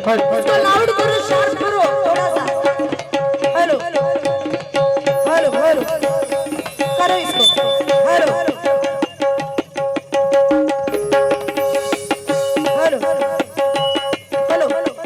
इसको लाउड करो, शार्प करो थोड़ा सा। हेलो हेलो हेलो करो इसको। हेलो हेलो हेलो हेलो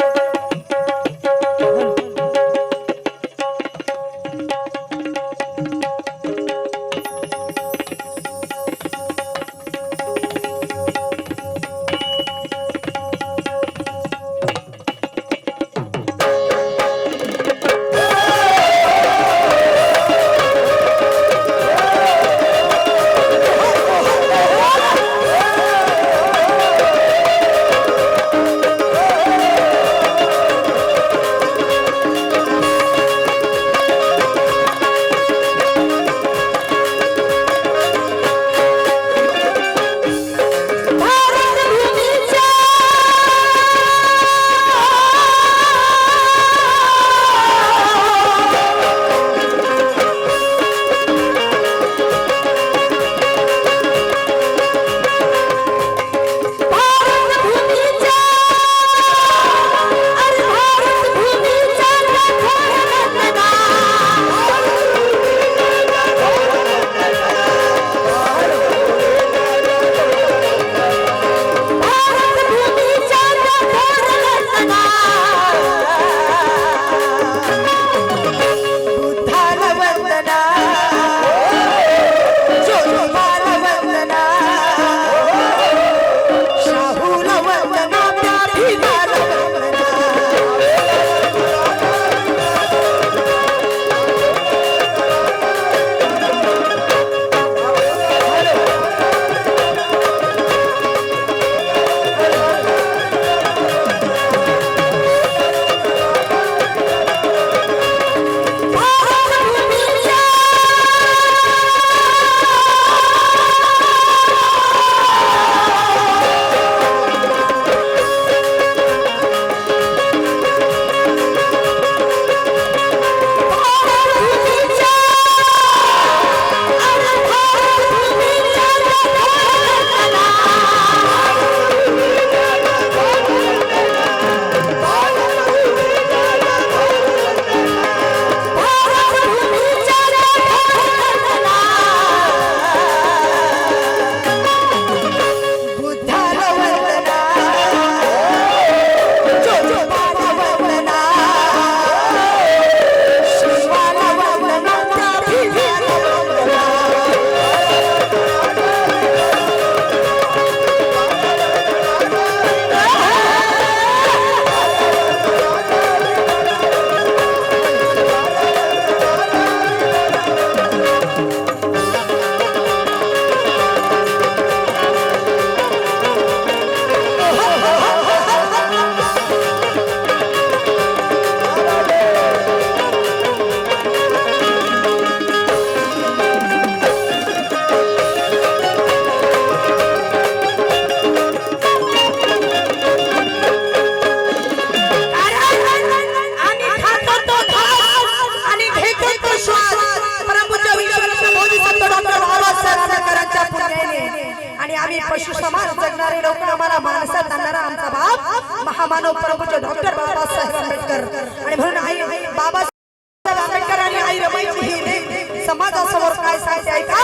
पशु समाज जगणारे लोक आम्हाला माणसात आणणारा आमचा बाप महामानव परमपूज्य डॉक्टर बाबासाहेब आंबेडकर आणि म्हणून आई बाबासाहेब आंबेडकर आणि आई रमाईची ही समाजासमोर काय सांगते ऐका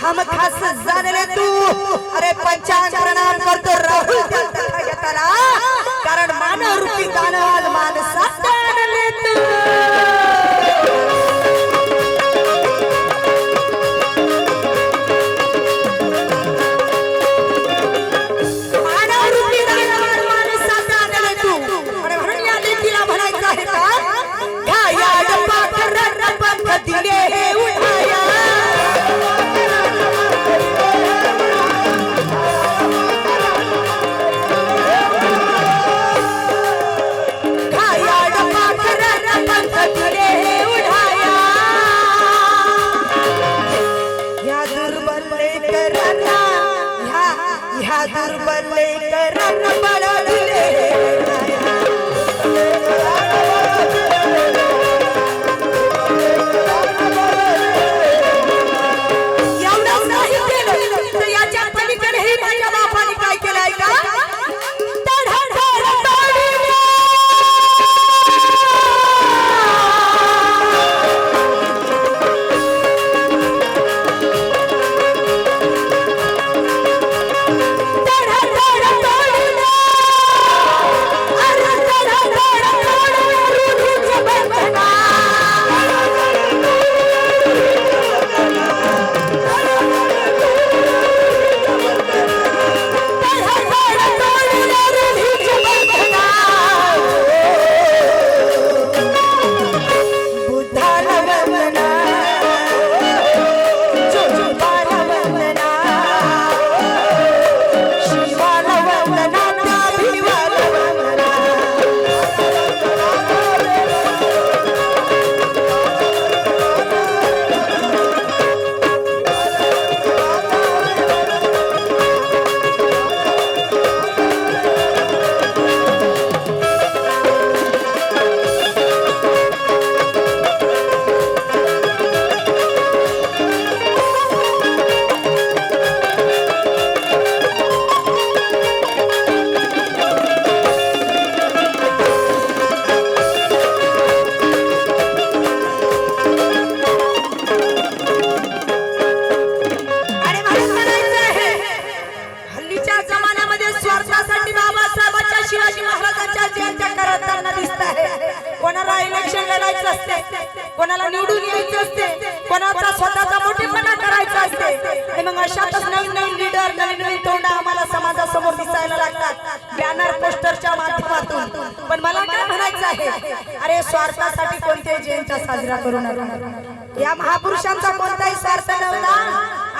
हम खास जाणले तू अरे पंचांग प्रणाम करतो राहुल त्याला कारण मानव रूपी दानवाल मानसात जाणले तू दुर्बले करण बळविले एवढंच नाही केलं तर याच्या पलीकडेही माझ्या बापाने काय केलंय का कोणाला इलेक्शन लढायचं असते, कोणाला निवडून यायचं असते, कोणाचा स्वतःचा मोठेपणा करायचा असते आणि मग अशातच नवीन नवीन लीडर नवीन नवीन तोंड आम्हाला समाजासमोर दिसायला लागतात बॅनर पोस्टरच्या माध्यमातून. पण मला काय म्हणायचं आहे, अरे स्वार्थासाठी कोणत्याही जयंत्या साजरा करू नका. या महापुरुषांचा कोणताही स्वार्थ नव्हता.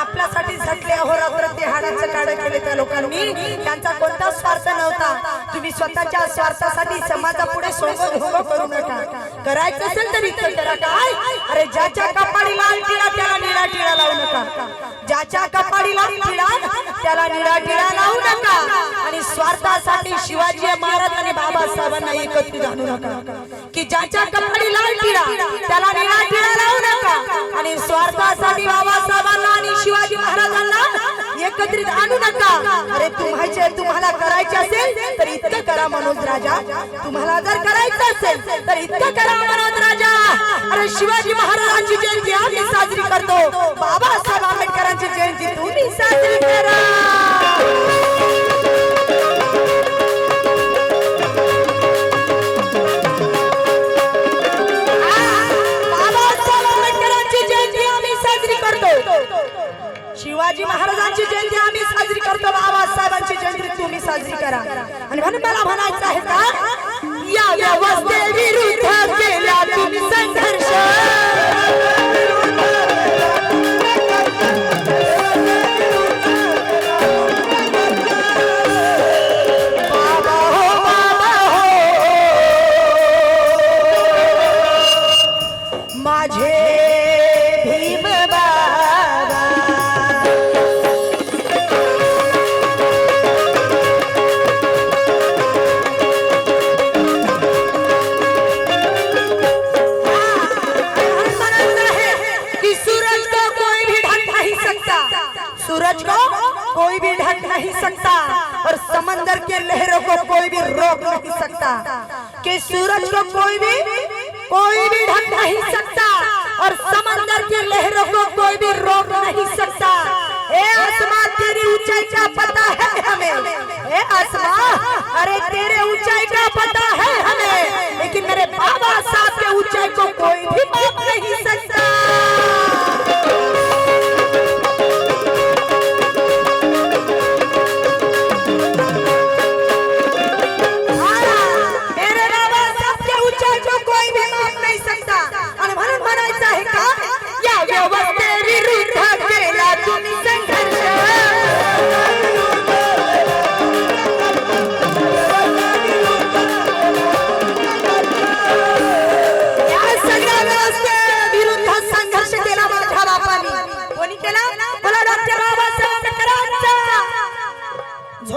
आपल्यासाठी झटले अहोरात्र ते हाडाचं काढ केले त्या लोकांनी, त्यांचा कोणताच स्वार्थ नव्हता. तुम्ही स्वतःच्या स्वार्थासाठी समाजापुढे सोंग करू नका. करायचं असेल तर इथं करा. काय अरे ज्याच्या कपाळी लाल टिळा त्याला निळा टिळा लावू नका. ज्याच्या कपाळी लाल टिळा त्याला निळा टिळा लावू नका. आणि स्वार्थासाठी शिवाजी महाराज आणि बाबासाहेबांना एकत्रित आणू नका. की ज्याच्या कपाळी लाल टिळा त्याला निळा टिळा लावू नका. आणि स्वार्थासाठी बाबासाहेबांना आणि शिवाजी महाराजांना एकत्रित आणू नका. अरे तुम्हाला करायचे असेल तर इतकं करा मनोज राजा. तुम्हाला जर करायचं असेल तर इतकं करा मनोज राजा. अरे शिवाजी महाराजांची जयंती आम्ही साजरी करतो, बाबासाहेब आंबेडकरांची जयंती तुम्ही साजरी करा. शिवाजी महाराजांची जयंती आम्ही साजरी करतो, बाबासाहेबांची जयंती तुम्ही साजरी करा. आणि म्हणून मला म्हणायचं आहे का या व्यवस्थेविरुद्ध केला तुम्ही संघर्ष. बाबा हो बाबा हो माझे भीम बाबा. सूरज को कोई भी ढक नहीं सकता और समंदर के लहरों को कोई भी रोक नहीं सकता. कि सूरज को कोई भी ढक नहीं सकता और समंदर के लहरों को कोई भी रोक नहीं सकता. ए आसमान तेरी ऊंचाई का पता है हमें. ए आसमान अरे तेरे ऊंचाई का पता है हमें, लेकिन मेरे बाबा साहब के ऊंचाई को कोई भी माप नहीं सकता.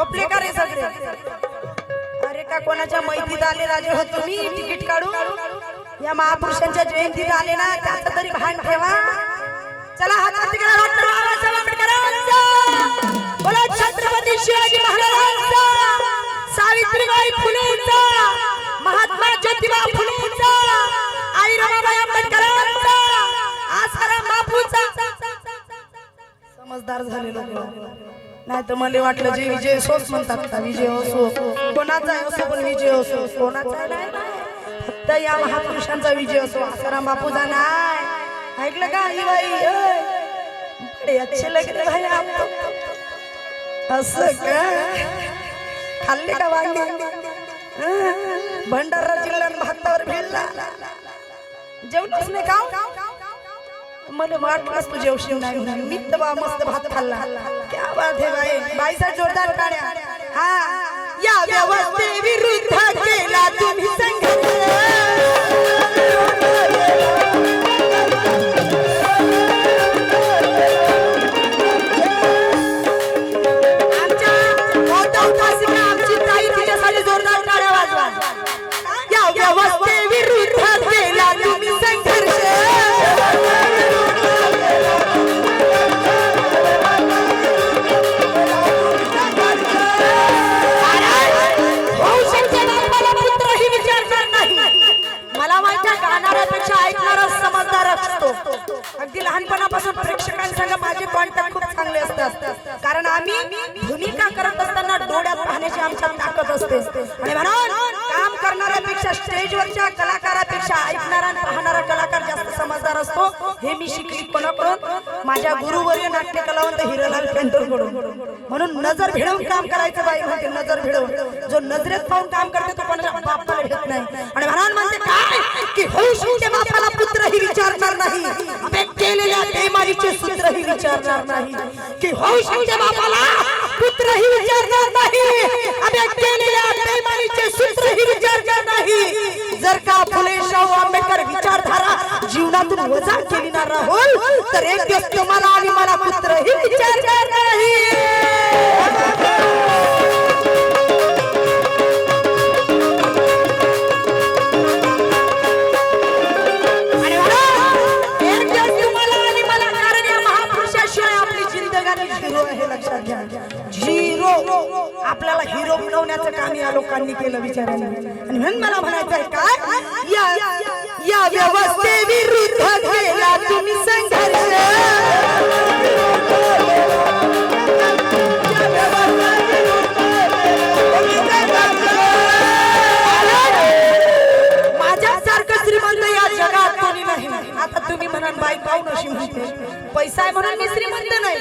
झोपले का रे सगळे? अरे का कोणाच्या मैत्रीत आले राजे हो तुम्ही? तिकीट काढू या महापुरुषांच्या जयंतीत आले ना, त्याचं तरी भान ठेवा. चला हातात करा डॉक्टर बाबासाहेब आंबेडकरांचा, बोला छत्रपती शिवाजी महाराजांचा, सावित्रीबाई फुलेंचा, महात्मा ज्योतिबा फुलेंचा, आई रमाबाई आंबेडकरांचा, आसाराम बापूंचा. समजदार झाले लोक, नाही तर मला वाटलं जे विजय असोच म्हणतात का, विजय असो कोणाचा असो, पण विजय असो कोणाचा नाही, फक्त या महापुरुषांचा विजय असो. आसाराम बापूचा नाही. ऐकलं का ही बाई? बडे अच्छे लग रहे भाई आप तो. असं का? खाल्ले का वांगे? भंडारा जिल्ह्यात भातावर भिडला, जेवणच नाही का? मला वाटलंच तू जेवशील नाही म्हणून. मी तर मस्त भात खाल्ला. क्या बात है बाई, बाईचा जोरदार टाळ्या. हा, या व्यवस्थेविरुद्ध केला तुम्ही संघर्ष. अगदी लहानपणापासून प्रेक्षकांसंग माझे कॉन्टॅक्ट खूप चांगले असतात, कारण आम्ही भूमिका करत असताना डोळ्यात पाहण्याची आमच्यात ताकद असते. आणि म्हणून काम करणाऱ्यापेक्षा, स्टेजवरच्या कलाकारापेक्षा ऐकणारा आणि पाहणारा कलाकार जास्त समजदार असतो. हे मी शिकली कोणाकडून? माझ्या गुरुवर्य नाट्य कलावंत हिरालाल पेंटरकडून. म्हणून नजर भिडवून काम करायचं बाई म्हणते, नजर भिडवून. जो नजरेत पाहून काम करते तो कोणाच्या बापाला भेटत नाही. आणि म्हणून म्हणते काय की हौशीच्या बापाला पुत्रही विचारणार नाही, केलेल्या बेमारीचे सूत्रही विचारणार नाही. की हौशीच्या बापाला पुत्रही विचारणार नाही, अबे केलेल्या बेमारीचे सूत्रही विचारणार नाही. जर का फुले शाहू आंबेडकर विचारधारा जीवनातून वजा केली ना राहुल, तर एक दिवस तुम्हाला आणि मला पुत्रही विचारणार नाही. आपल्याला हिरो बनवण्याचं काम या लोकांनी केलं विचारायला. आणि म्हणून मला म्हणायचं आहे काय, या व्यवस्थेविरुद्ध केला तुम्ही संघर्ष. माझ्यासारखं श्रीमंत या जगात कोणी नाही. आता तुम्ही म्हणाल बाई पाहू नशी म्हणते, पैसा आहे म्हणून मी श्रीमंत नाही,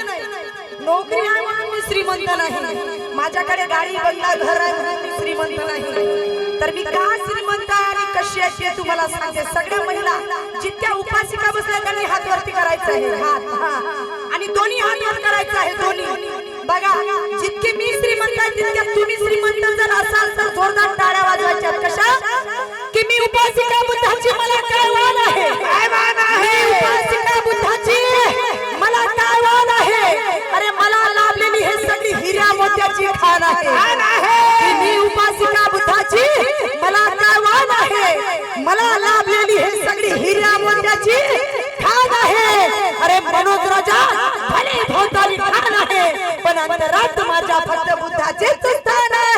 नोकरी आहे म्हणून मी श्रीमंत नाही, माझ्याकडे गाडी बंगला घर आहे म्हणून मी श्रीमंत नाही. तर मी का श्रीमंत आहे आणि कशी आहे ते तुम्हाला सांगते. सगळ्या महिला जितक्या उपासिका बसल्या त्यांनी हात वरती करायचा आहे, हात, आणि दोन्ही हात वर करायचा आहे, दोन्ही. बघा, जितके मी श्रीमंत आहे तितक्या तुम्ही श्रीमंत जर असाल तर जोरदार टाळ्या वाजवायच्या. कशा? की मी उपासिका बुद्धाची, मला काय वाण आहे, मी उपासिका बुद्धाची, मला काय वाण आहे. अरे मला लाभलेली हे सगळी हिऱ्या मोत्याची खाण आहे. मी उपासिका बुद्धाची, मला काय वाण आहे, मला लाभलेली हे सगळी हिऱ्या मोत्याची खाण आहे. अरे मनोज राजा भले भोवताली खाण आहे, पण अंतरात माझ्या फक्त बुद्धाचेच स्थान आहे.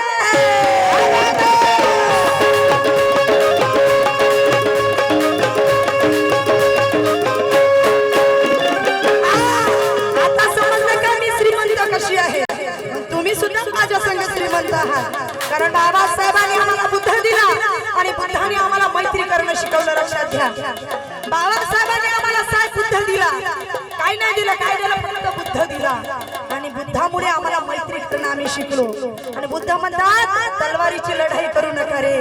तुम्ही सुद्धा माझ्या संग श्रीमंत आहात, कारण बाबासाहेबांनी आम्हाला बुद्ध दिला आणि बुद्धाने आम्हाला मैत्री करणं शिकवलं. लक्षात घ्या, बाबासाहेबांनी आम्हाला साथ बुद्ध दिला, काय नाही दिलं, काय दिलं, फक्त बुद्ध दिला. आणि बुद्धामुळे आम्हाला मैत्री करणं आम्ही शिकलो. आणि बुद्ध म्हणतात तलवारीची लढाई करू नका रे,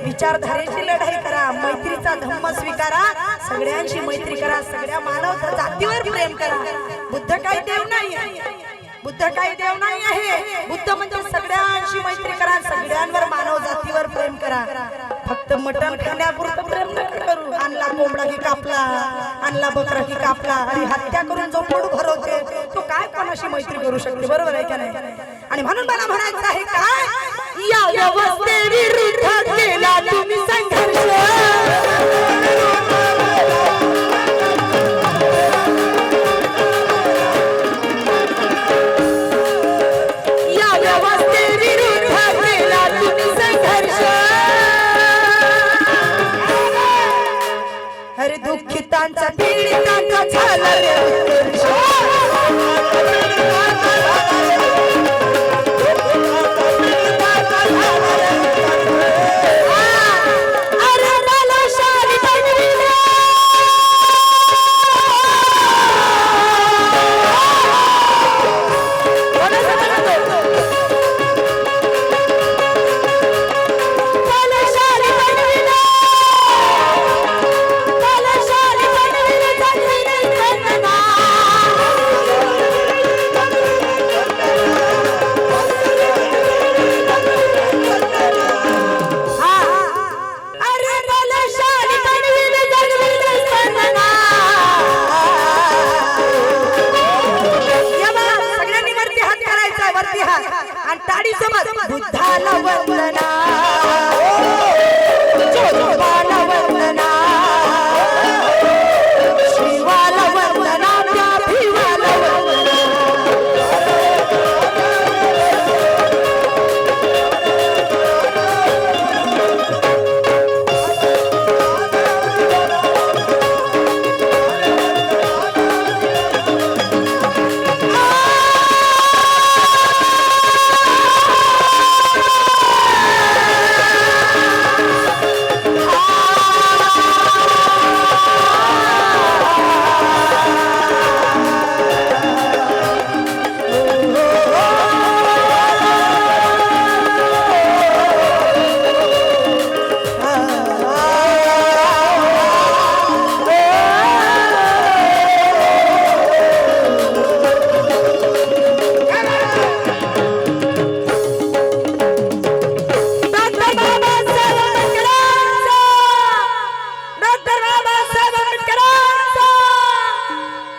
विचारधारेची लढाई करा, मैत्रीचा धम्म स्वीकारा, सगळ्यांशी मैत्री करा, सगळ्या मानव जातीवर प्रेम करा. बुद्ध काही देव नाही, बुद्ध काही देव नाही आहे. बुद्ध म्हणजे सगळ्यांशी मैत्री करा, सगळ्यांवर मानव जातीवर प्रेम करा. फक्त मटण खाण्यापुरतं प्रेम नका करू. आणला कोंबडा की कापला, आणला बकरा की कापला, आणि हत्या करून जो पोट भरवते तो काय कोणाशी मैत्री करू शकते? बरोबर आहे का नाही? आणि म्हणून मला म्हणायचं आहे काय या व्यवस्थेविरुद्ध केला तुम्ही संघर्ष